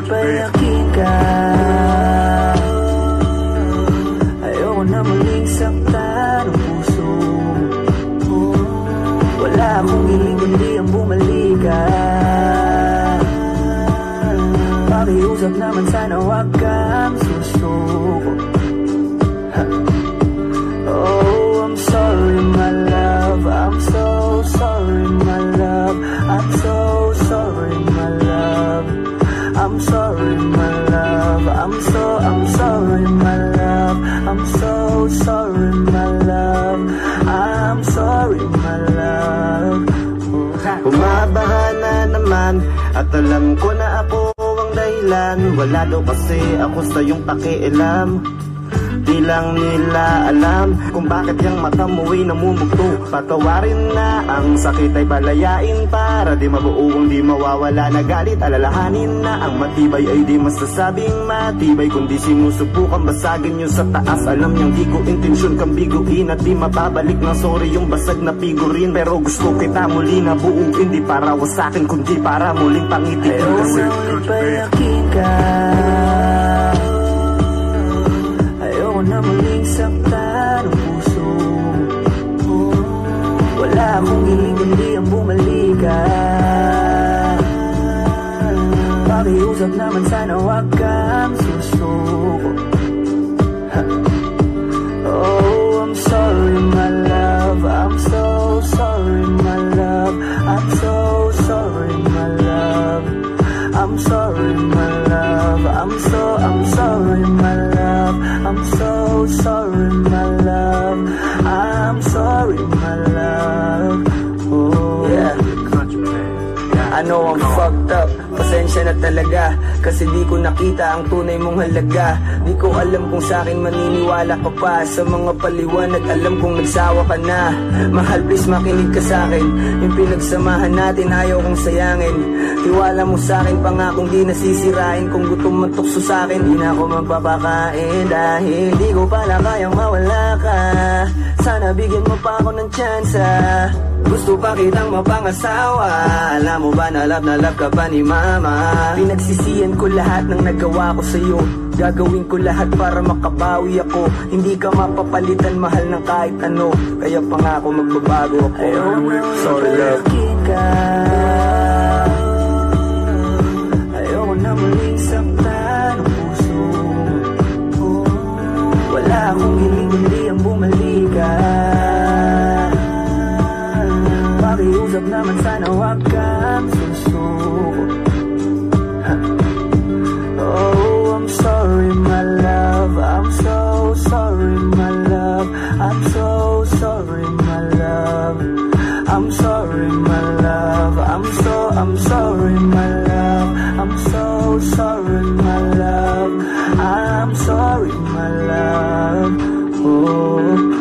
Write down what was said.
Payakin ka, ayoko na muling saktan ang puso. Wala akong hiling kundi ang bumalik ka. Pakiusap naman sana wag kang susuko. Oh, I'm sorry my love, I'm so sorry my love, I'm so sorry my love, I'm sorry my love, I'm sorry my love, I'm so sorry my love, I'm sorry my love. Bumabaha na naman at alam ko na ako ang dahilan. Wala daw kasi ako sa iyong pakialam. Di lang nila alam kung bakit yung mata mo'y namumugto. Patawarin na ang sakit ay balayain para di mabuong di mawawala na galit. Alalahanin na ang matibay ay di masasabing matibay, kundi sinusubukan basagin nyo sa taas. Alam niyang di ko intensyon kang biguin at di mababalik ng sorry yung basag na figurin. Pero gusto kita muli na buuin, di para wasakin kundi para muling pangitin. Kasi payakin ka, ayoko na muling saktan ang puso. Wala akong hiling kundi ang bumalik ka. Pakiusap naman sana wag kang susuko. Oh, I'm sorry my love, I'm so sorry my love, I'm so sorry my love, I'm sorry my love, I'm sorry my love, I'm so sorry my love, I'm sorry my love. Oh yeah, I know I'm fucked up, pasensya na talaga, kasi di ko nakita ang tunay mong halaga. Di ko alam kung sa'kin maniniwala ka pa. Sa mga paliwanag alam kong nagsawa ka na. Mahal please makinig ka sa'kin, yung pinagsamahan natin ayaw kong sayangin. Tiwala mo sa'kin, pangakong di nasisirain. Kung gutom man tukso sa'kin, di na ako magpapakain. Dahil di ko pala kayang mawala ka. Sana bigyan mo pa ako ng tsansa. Gusto pa kitang mapangasawa. Alam mo ba na love ka pa ni mama. Pinagsisiyan ko lahat ng nagawa ko sa'yo. Gagawin ko lahat para makabawi ako. Hindi ka mapapalitan, mahal ng kahit ano. Kaya pangako magbabago ako. Sorry love. Ayoko na muling saktan ang puso. Wala akong hiling kundi ang bumalik ka. Pakiusap naman sana wag kang susuko. Oh, I'm sorry my love, I'm so sorry my love, I'm so sorry my love, I'm sorry my love, I'm sorry my love, I'm so sorry my love, I'm sorry my love. Oh.